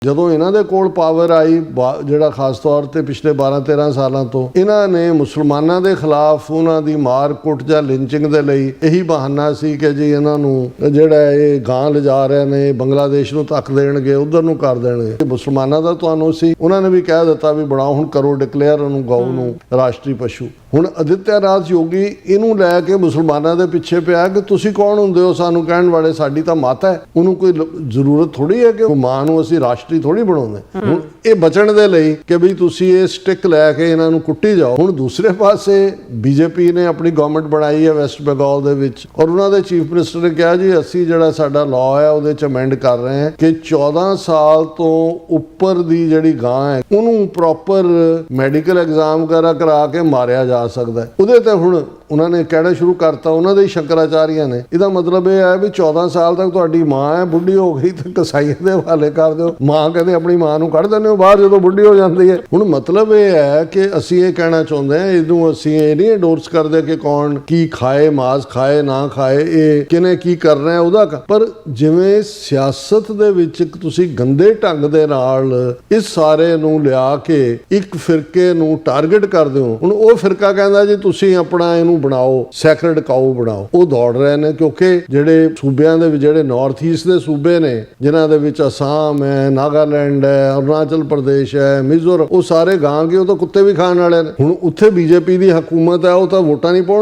ਜਦੋਂ ਇਹਨਾਂ ਦੇ ਕੋਲ ਪਾਵਰ ਆਈ ਜਿਹੜਾ ਖਾਸ ਤੌਰ ਤੇ ਪਿਛਲੇ 12-13 ਸਾਲਾਂ ਤੋਂ ਇਹਨਾਂ ਨੇ ਮੁਸਲਮਾਨਾਂ ਦੇ ਖਿਲਾਫ ਉਹਨਾਂ ਦੀ ਮਾਰ ਕੁੱਟ ਜਾਂ ਲਿੰਚਿੰਗ ਦੇ ਲਈ ਇਹੀ ਬਹਾਨਾ ਸੀ ਕਿ ਜੀ ਇਹਨਾਂ ਨੂੰ ਜਿਹੜਾ ਇਹ ਗਾਂ ਲਿਜਾ ਰਹੇ ਨੇ ਬੰਗਲਾਦੇਸ਼ ਨੂੰ ਧੱਕ ਦੇਣਗੇ, ਉਧਰ ਨੂੰ ਕਰ ਦੇਣਗੇ। ਮੁਸਲਮਾਨਾਂ ਦਾ ਤੁਹਾਨੂੰ ਸੀ ਉਹਨਾਂ ਨੇ ਵੀ ਕਹਿ ਦਿੱਤਾ ਵੀ ਬਣਾਓ, ਹੁਣ ਕਰੋ ਡਿਕਲੇਅਰ ਉਹਨੂੰ ਗਊ ਨੂੰ ਰਾਸ਼ਟਰੀ ਪਸ਼ੂ। ਹੁਣ ਅਦਿੱਤਿਆ ਰਾਜ ਯੋਗੀ ਇਹਨੂੰ ਲੈ ਕੇ ਮੁਸਲਮਾਨਾਂ ਦੇ ਪਿੱਛੇ ਪਿਆ ਕਿ ਤੁਸੀਂ ਕੌਣ ਹੁੰਦੇ ਹੋ ਸਾਨੂੰ ਕਹਿਣ ਵਾਲੇ, ਸਾਡੀ ਤਾਂ ਮਾਤਾ ਹੈ, ਉਹਨੂੰ ਕੋਈ ਜ਼ਰੂਰਤ ਥੋੜੀ ਹੈ ਕਿ ਮਾਂ ਨੂੰ ਅਸੀਂ ਰਾਸ਼ਟਰੀ ਥੋੜੀ ਬਣਾਉਂਦੇ। ਹੁਣ ਇਹ ਬਚਣ ਦੇ ਲਈ ਕਿ ਵੀ ਤੁਸੀਂ ਇਹ ਸਟਿਕ ਲੈ ਕੇ ਇਹਨਾਂ ਨੂੰ ਕੁੱਟੀ ਜਾਓ। ਹੁਣ ਦੂਸਰੇ ਪਾਸੇ ਬੀਜੇਪੀ ਨੇ ਆਪਣੀ ਗਵਰਨਮੈਂਟ ਬਣਾਈ ਹੈ ਵੈਸਟ ਬੰਗਾਲ ਦੇ ਵਿੱਚ, ਔਰ ਉਹਨਾਂ ਦੇ ਚੀਫ ਮਿਨਿਸਟਰ ਨੇ ਕਿਹਾ ਜੀ ਅਸੀਂ ਜਿਹੜਾ ਸਾਡਾ ਲਾਅ ਹੈ ਉਹਦੇ ਚ ਅਮੈਂਡ ਕਰ ਰਹੇ ਹਾਂ ਕਿ 14 ਸਾਲ ਤੋਂ ਉੱਪਰ ਦੀ ਜਿਹੜੀ ਗਾਂ ਹੈ ਉਹਨੂੰ ਪ੍ਰੋਪਰ ਮੈਡੀਕਲ ਐਗਜ਼ਾਮ ਕਰਾ ਕੇ ਮਾਰਿਆ ਜਾ ਸਕਦਾ। ਉਹਦੇ ਤੇ ਹੁਣ ਉਹਨਾਂ ਨੇ ਕਹਿਣਾ ਸ਼ੁਰੂ ਕਰਤਾ, ਉਹਨਾਂ ਦੇ ਸ਼ੰਕਰਾਚਾਰੀਆ ਨੇ। ਇਹਦਾ ਮਤਲਬ ਇਹ ਹੈ ਵੀ 14 ਸਾਲ ਤੱਕ ਤੁਹਾਡੀ ਮਾਂ ਹੈ, ਬੁੱਢੀ ਹੋ ਗਈ ਤੇ ਕਸਾਈਆਂ ਦੇ ਹਵਾਲੇ ਕਰ ਦਿਓ। ਮਾਂ ਕਹਿੰਦੇ ਆਪਣੀ ਮਾਂ ਨੂੰ ਕੱਢ ਦਿੰਦੇ ਹੋ ਬਾਹਰ ਜਦੋਂ ਬੁੱਢੀ ਹੋ ਜਾਂਦੀ ਹੈ। ਹੁਣ ਮਤਲਬ ਇਹ ਹੈ ਕਿ ਅਸੀਂ ਇਹ ਕਹਿਣਾ ਚਾਹੁੰਦੇ ਹਾਂ, ਇਹਨੂੰ ਅਸੀਂ ਇਹ ਨਹੀਂ ਐਂਡੋਰਸ ਕਰਦੇ ਕਿ ਕੌਣ ਕੀ ਖਾਏ, ਮਾਸ ਖਾਏ ਨਾ ਖਾਏ, ਇਹ ਕਿਨੇ ਕੀ ਕਰ ਰਿਹਾ ਉਹਦਾ। ਪਰ ਜਿਵੇਂ ਸਿਆਸਤ ਦੇ ਵਿੱਚ ਤੁਸੀਂ ਗੰਦੇ ਢੰਗ ਦੇ ਨਾਲ ਇਸ ਸਾਰੇ ਨੂੰ ਲਿਆ ਕੇ ਇੱਕ ਫਿਰਕੇ ਨੂੰ ਟਾਰਗੇਟ ਕਰਦੇ ਹੋ। ਹੁਣ ਉਹ ਫਿਰਕਾ ਕਹਿੰਦਾ ਜੀ ਤੁਸੀਂ ਆਪਣਾ ਇਹਨੂੰ ਬਣਾਓ, ਸੈਕਰਡ ਕਾਊ ਬਣਾਓ। ਉਹ ਦੌੜ ਰਹੇ ਨੇ ਕਿਉਂਕਿ ਜਿਹੜੇ ਸੂਬਿਆਂ ਦੇ ਵਿੱਚ, ਜਿਹੜੇ ਨਾਰਥ ਈਸਟ ਦੇ ਸੂਬੇ ਨੇ ਜਿਨ੍ਹਾਂ ਦੇ ਵਿੱਚ ਅਸਾਮ ਹੈ, ਨਾਗਾਲੈਂਡ ਹੈ, ਅਰੁਣਾਚਲ ਪ੍ਰਦੇਸ਼ ਹੈ, ਮਿਜ਼ੋਰਮ, ਉਹ ਸਾਰੇ ਗਾਂ ਕੇ ਉਹ ਤਾਂ ਕੁੱਤੇ ਵੀ ਖਾਣ ਵਾਲੇ ਨੇ। ਹੁਣ ਉੱਥੇ ਬੀਜੇਪੀ ਦੀ ਹਕੂਮਤ ਹੈ, ਉਹ ਤਾਂ ਵੋਟਾਂ ਨਹੀਂ ਪਾਉਣ